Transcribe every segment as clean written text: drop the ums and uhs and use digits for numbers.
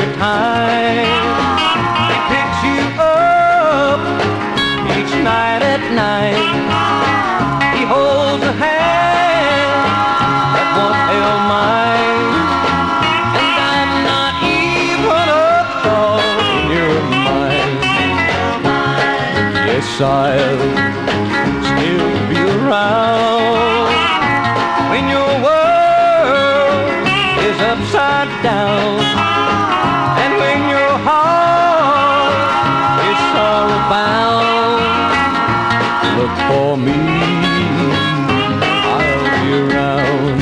every time he picks you up each night at night. He holds a hand that once held mine, and I'm not even a thought in your mind. Yes, I'll still be around when your world is upside down, and when your heart is sorrow bound. Look for me, I'll be around.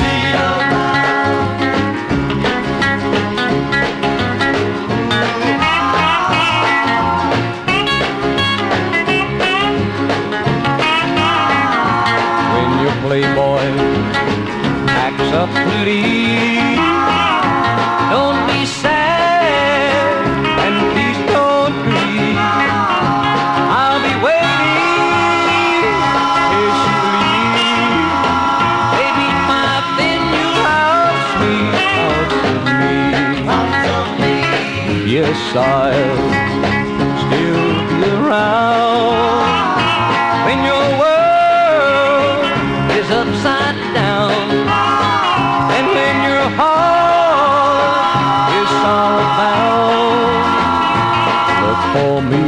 When your playboy packs up to leave, don't be sad and please don't grieve. I'll be waiting patiently. Baby, my then you'll have sweet thoughts of me. Yes, I'll still be around when your world is upside down, and when your heart is sorrow bound. Look for me,